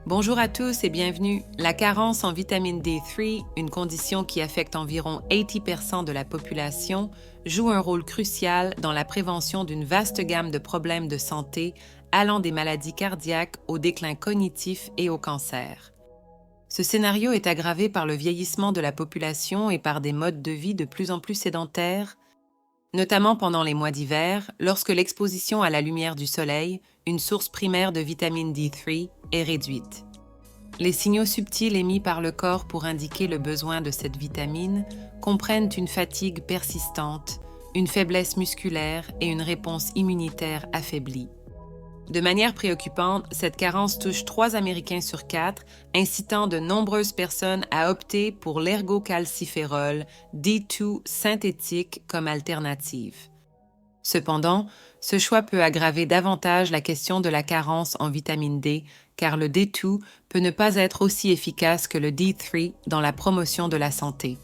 Bonjour à tous et bienvenue. La carence en vitamine D3, une condition qui affecte environ 80% de la population, joue un rôle crucial dans la prévention d'une vaste gamme de problèmes de santé, allant des maladies cardiaques au déclin cognitif et au cancer. Ce scénario est aggravé par le vieillissement de la population et par des modes de vie de plus en plus sédentaires, notamment pendant les mois d'hiver, lorsque l'exposition à la lumière du soleil, une source primaire de vitamine D3, est réduite. Les signaux subtils émis par le corps pour indiquer le besoin de cette vitamine comprennent une fatigue persistante, une faiblesse musculaire et une réponse immunitaire affaiblie. De manière préoccupante, cette carence touche 3 Américains sur 4, incitant de nombreuses personnes à opter pour l'ergocalciférol D2 synthétique comme alternative. Cependant, ce choix peut aggraver davantage la question de la carence en vitamine D, car le D2 peut ne pas être aussi efficace que le D3 dans la promotion de la santé.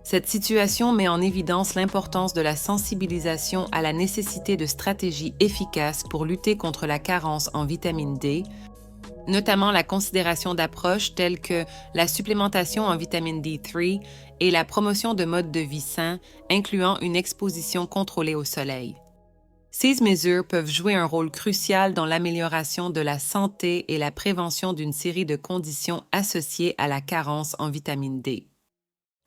Cette situation met en évidence l'importance de la sensibilisation à la nécessité de stratégies efficaces pour lutter contre la carence en vitamine D, notamment la considération d'approches telles que la supplémentation en vitamine D3 et la promotion de modes de vie sains, incluant une exposition contrôlée au soleil. Ces mesures peuvent jouer un rôle crucial dans l'amélioration de la santé et la prévention d'une série de conditions associées à la carence en vitamine D.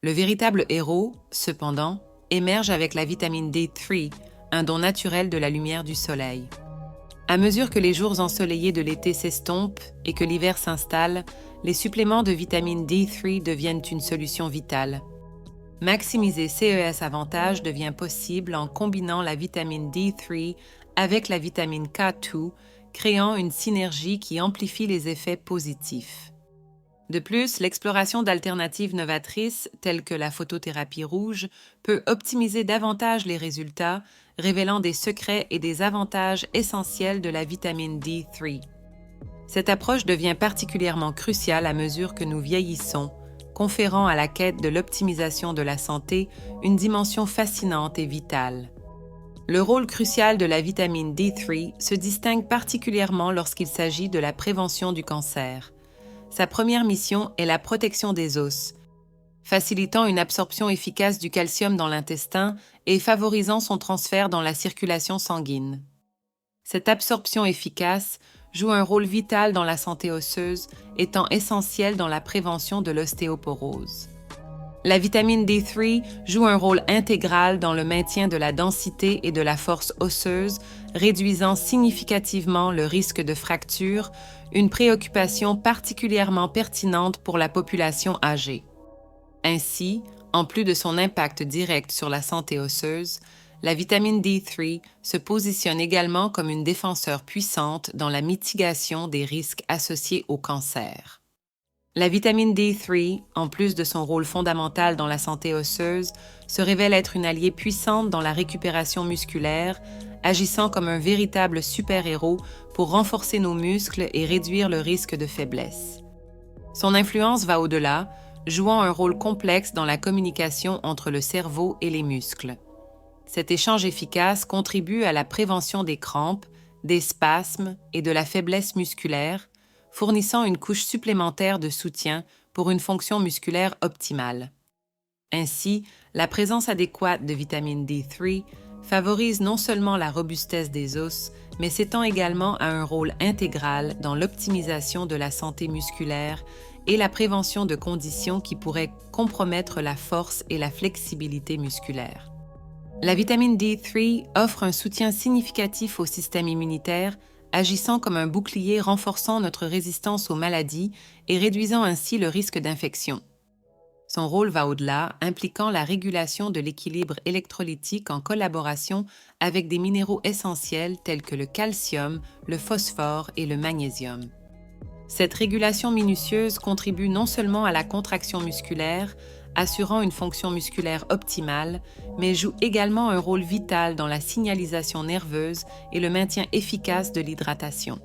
Le véritable héros, cependant, émerge avec la vitamine D3, un don naturel de la lumière du soleil. À mesure que les jours ensoleillés de l'été s'estompent et que l'hiver s'installe, les suppléments de vitamine D3 deviennent une solution vitale. Maximiser CES avantage devient possible en combinant la vitamine D3 avec la vitamine K2, créant une synergie qui amplifie les effets positifs. De plus, l'exploration d'alternatives novatrices, telles que la photothérapie rouge, peut optimiser davantage les résultats, révélant des secrets et des avantages essentiels de la vitamine D3. Cette approche devient particulièrement cruciale à mesure que nous vieillissons, conférant à la quête de l'optimisation de la santé une dimension fascinante et vitale. Le rôle crucial de la vitamine D3 se distingue particulièrement lorsqu'il s'agit de la prévention du cancer. Sa première mission est la protection des os, facilitant une absorption efficace du calcium dans l'intestin et favorisant son transfert dans la circulation sanguine. Cette absorption efficace joue un rôle vital dans la santé osseuse, étant essentielle dans la prévention de l'ostéoporose. La vitamine D3 joue un rôle intégral dans le maintien de la densité et de la force osseuse, réduisant significativement le risque de fracture, une préoccupation particulièrement pertinente pour la population âgée. Ainsi, en plus de son impact direct sur la santé osseuse, la vitamine D3 se positionne également comme une défenseure puissante dans la mitigation des risques associés au cancer. La vitamine D3, en plus de son rôle fondamental dans la santé osseuse, se révèle être une alliée puissante dans la récupération musculaire, agissant comme un véritable super-héros pour renforcer nos muscles et réduire le risque de faiblesse. Son influence va au-delà, jouant un rôle complexe dans la communication entre le cerveau et les muscles. Cet échange efficace contribue à la prévention des crampes, des spasmes et de la faiblesse musculaire, fournissant une couche supplémentaire de soutien pour une fonction musculaire optimale. Ainsi, la présence adéquate de vitamine D3 favorise non seulement la robustesse des os, mais s'étend également à un rôle intégral dans l'optimisation de la santé musculaire et la prévention de conditions qui pourraient compromettre la force et la flexibilité musculaire. La vitamine D3 offre un soutien significatif au système immunitaire, agissant comme un bouclier renforçant notre résistance aux maladies et réduisant ainsi le risque d'infection. Son rôle va au-delà, impliquant la régulation de l'équilibre électrolytique en collaboration avec des minéraux essentiels tels que le calcium, le phosphore et le magnésium. Cette régulation minutieuse contribue non seulement à la contraction musculaire, assurant une fonction musculaire optimale, mais joue également un rôle vital dans la signalisation nerveuse et le maintien efficace de l'hydratation.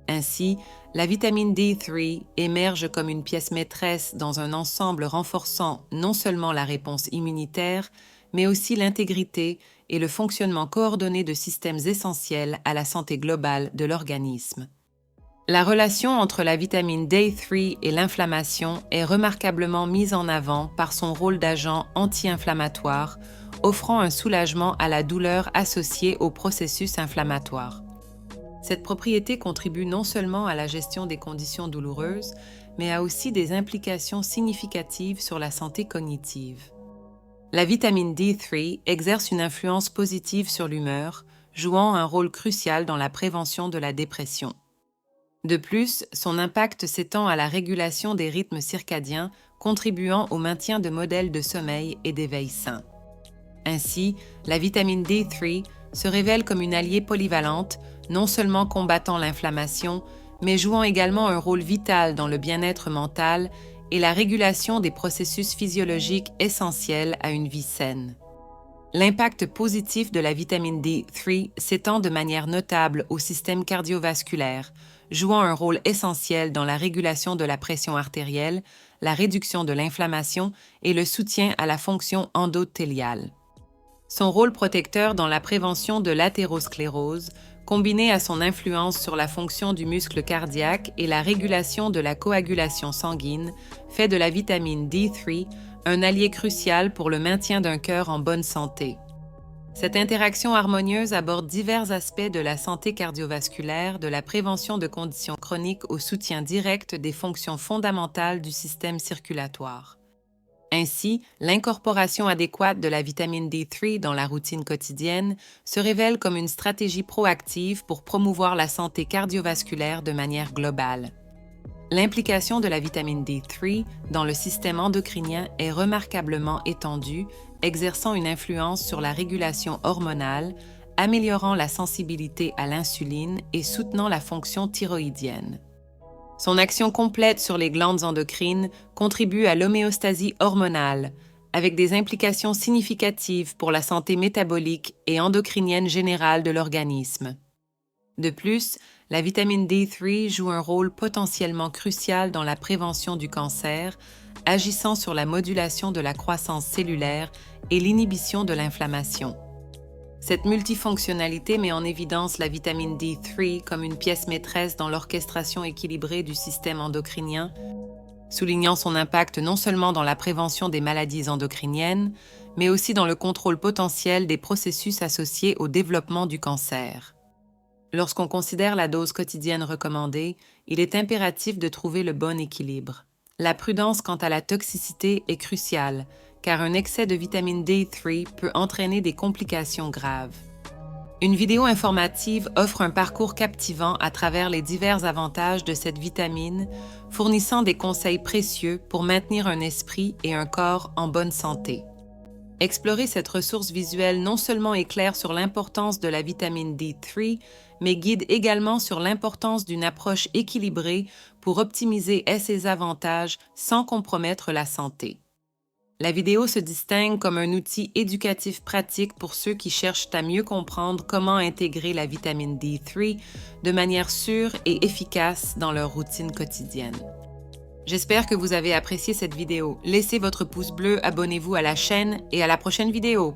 Ainsi, la vitamine D3 émerge comme une pièce maîtresse dans un ensemble renforçant non seulement la réponse immunitaire, mais aussi l'intégrité et le fonctionnement coordonné de systèmes essentiels à la santé globale de l'organisme. La relation entre la vitamine D3 et l'inflammation est remarquablement mise en avant par son rôle d'agent anti-inflammatoire, offrant un soulagement à la douleur associée au processus inflammatoire. Cette propriété contribue non seulement à la gestion des conditions douloureuses, mais a aussi des implications significatives sur la santé cognitive. La vitamine D3 exerce une influence positive sur l'humeur, jouant un rôle crucial dans la prévention de la dépression. De plus, son impact s'étend à la régulation des rythmes circadiens, contribuant au maintien de modèles de sommeil et d'éveil sain. Ainsi, la vitamine D3 se révèle comme une alliée polyvalente, non seulement combattant l'inflammation, mais jouant également un rôle vital dans le bien-être mental et la régulation des processus physiologiques essentiels à une vie saine. L'impact positif de la vitamine D3 s'étend de manière notable au système cardiovasculaire, jouant un rôle essentiel dans la régulation de la pression artérielle, la réduction de l'inflammation et le soutien à la fonction endothéliale. Son rôle protecteur dans la prévention de l'athérosclérose, combiné à son influence sur la fonction du muscle cardiaque et la régulation de la coagulation sanguine, fait de la vitamine D3 un allié crucial pour le maintien d'un cœur en bonne santé. Cette interaction harmonieuse aborde divers aspects de la santé cardiovasculaire, de la prévention de conditions chroniques au soutien direct des fonctions fondamentales du système circulatoire. Ainsi, l'incorporation adéquate de la vitamine D3 dans la routine quotidienne se révèle comme une stratégie proactive pour promouvoir la santé cardiovasculaire de manière globale. L'implication de la vitamine D3 dans le système endocrinien est remarquablement étendue, exerçant une influence sur la régulation hormonale, améliorant la sensibilité à l'insuline et soutenant la fonction thyroïdienne. Son action complète sur les glandes endocrines contribue à l'homéostasie hormonale, avec des implications significatives pour la santé métabolique et endocrinienne générale de l'organisme. De plus, la vitamine D3 joue un rôle potentiellement crucial dans la prévention du cancer, agissant sur la modulation de la croissance cellulaire et l'inhibition de l'inflammation. Cette multifonctionnalité met en évidence la vitamine D3 comme une pièce maîtresse dans l'orchestration équilibrée du système endocrinien, soulignant son impact non seulement dans la prévention des maladies endocriniennes, mais aussi dans le contrôle potentiel des processus associés au développement du cancer. Lorsqu'on considère la dose quotidienne recommandée, il est impératif de trouver le bon équilibre. La prudence quant à la toxicité est cruciale, car un excès de vitamine D3 peut entraîner des complications graves. Une vidéo informative offre un parcours captivant à travers les divers avantages de cette vitamine, fournissant des conseils précieux pour maintenir un esprit et un corps en bonne santé. Explorer cette ressource visuelle non seulement éclaire sur l'importance de la vitamine D3, mais guide également sur l'importance d'une approche équilibrée pour optimiser ses avantages sans compromettre la santé. La vidéo se distingue comme un outil éducatif pratique pour ceux qui cherchent à mieux comprendre comment intégrer la vitamine D3 de manière sûre et efficace dans leur routine quotidienne. J'espère que vous avez apprécié cette vidéo. Laissez votre pouce bleu, abonnez-vous à la chaîne et à la prochaine vidéo.